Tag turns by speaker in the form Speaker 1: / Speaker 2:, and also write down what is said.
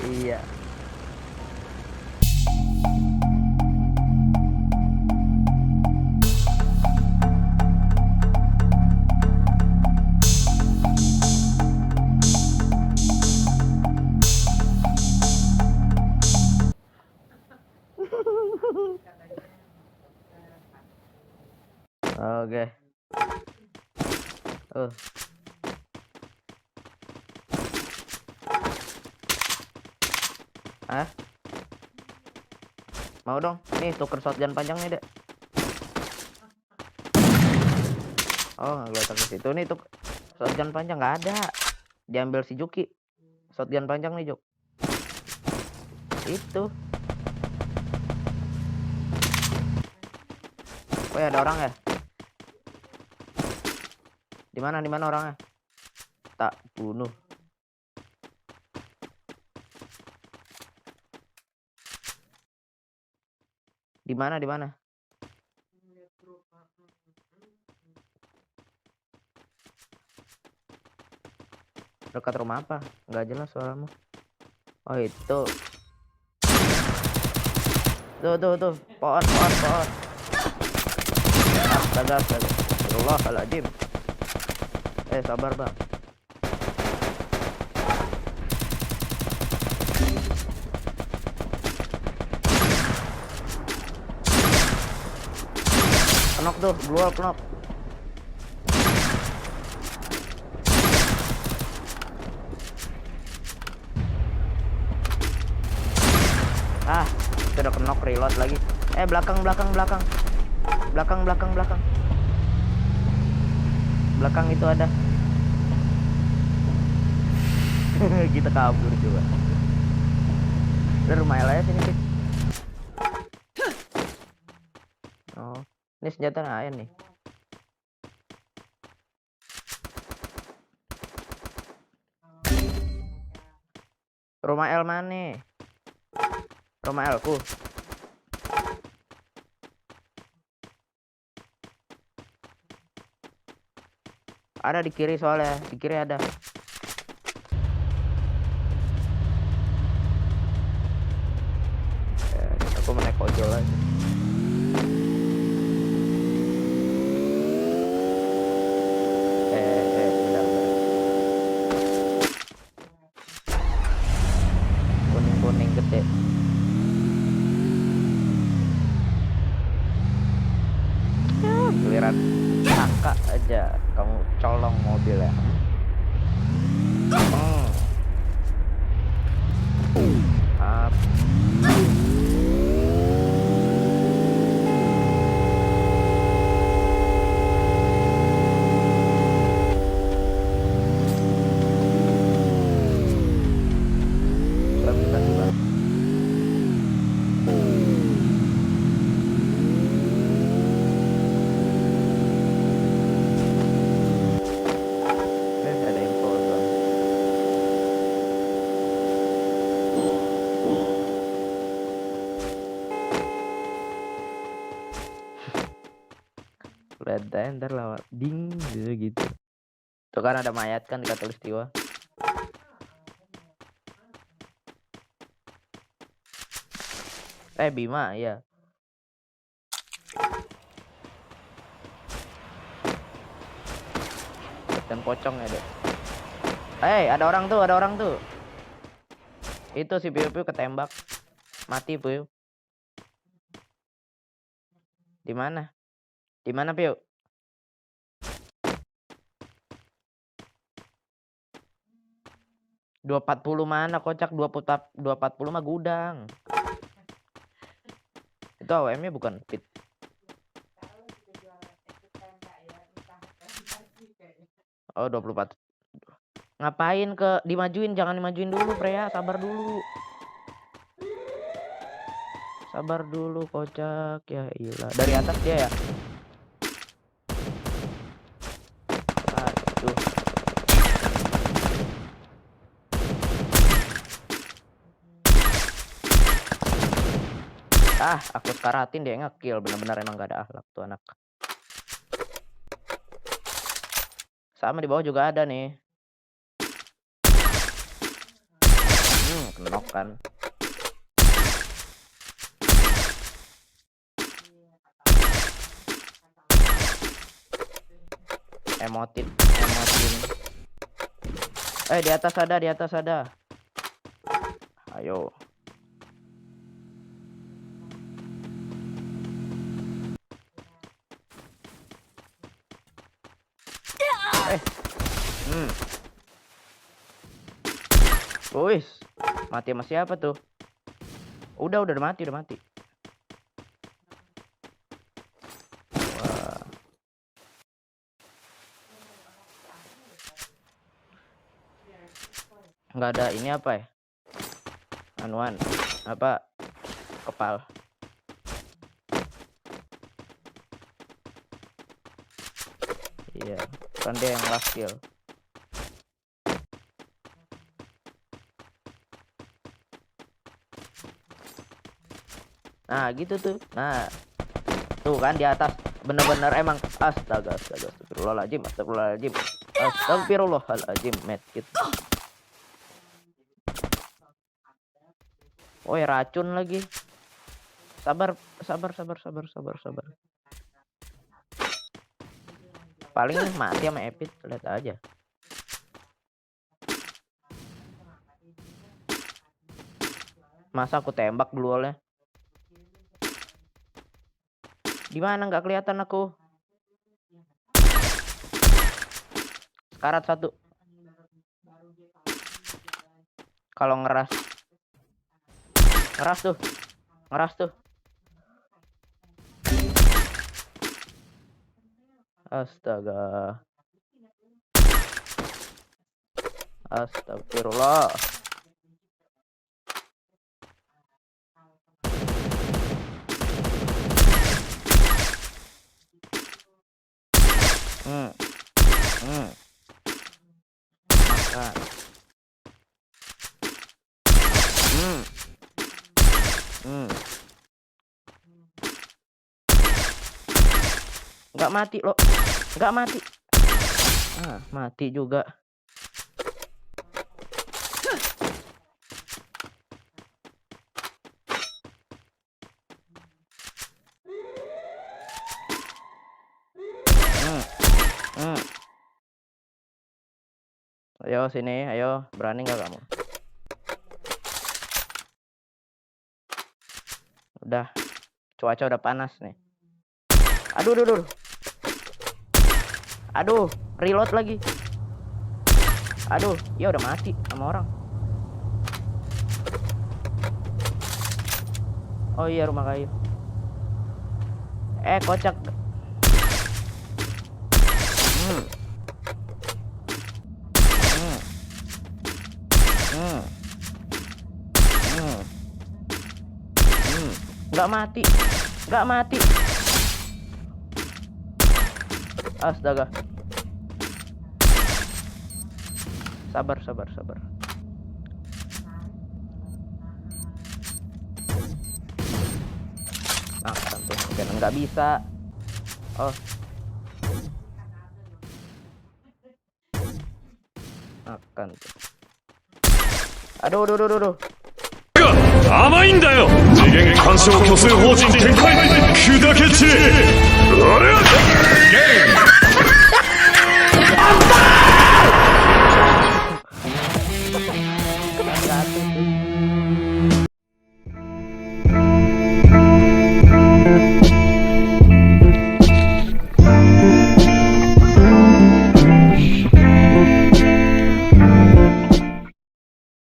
Speaker 1: Iya. Oke. Ah, mau dong. Nih tuker shotgun panjang nih, Dek. Oh, nggak kelihatan ke situ nih tuh. Shotgun panjang nggak ada. Diambil si Juki. Shotgun panjang nih, Juk. Itu. Oh ya, ada orang ya? Di mana orangnya? Tak bunuh. Di mana? Dekat rumah apa? Nggak jelas suaramu. Oh, itu. Tuh. Pohon. Astaga. Astagfirullahaladzim. Sabar, Bang. Knock tuh, knock. Ah, sudah knock, reload lagi. Belakang. Belakang itu ada. Kita kabur coba. Udah rumah aja sini, Pik. Oh, ini senjata lain nih. Rumah L mana? Rumah L ku. Ada di kiri soalnya, di kiri ada. Aku menaik ojol aja. Bentar. Kuning gede. Giliran kakak aja kamu colong mobil ya. Lihat ntar lewat ding gitu. Tuh kan ada mayat kan di Katulistiwa. Bima ya. Dan pocong ya, Dek. Ada orang tuh. Itu si Piu ketembak. Mati, Piu. Di mana? Piu? 240 mana, kocak. 240 mah gudang. Itu AWM-nya bukan pit. Oh, 24. Ngapain dimajuin? Jangan dimajuin dulu, Freya. Sabar dulu, kocak. Ya ilah. Dari atas dia ya? Aduh. Aku sekaratin dia ngekill. Bener-bener emang gak ada akhlak tuh anak. Sama di bawah juga ada nih. knock kan. Emotin. Di atas ada. Ayo. Wis, mati sama siapa tuh? Udah mati. Wah. Nggak ada ini apa ya? Anuan apa? Kepal. Iya, kan dia yang last kill. Nah gitu tuh. Nah tuh kan di atas bener-bener emang astagfirullahaladzim medkit. Oh ya, racun lagi. Sabar. Paling mati sama Epit, lihat aja. Masa aku tembak duelnya? Di mana nggak kelihatan aku? Karat 1. Kalau ngeras tuh. Astaga. Astagfirullah. Makan. Nggak mati loh. Nggak mati. Mati juga. Ayo sini, ayo. Berani nggak kamu? Udah. Cuaca udah panas nih. Aduh, reload lagi. Aduh, ya udah mati sama orang. Oh iya, rumah kayu. Kocak. Nggak mati. Astaga. Sabar. Tuh, nggak bisa. Oh. Makan tuh. Aduh.
Speaker 2: 甘いんだよ次元干渉虚勢法人展開砕け散れあれゲーム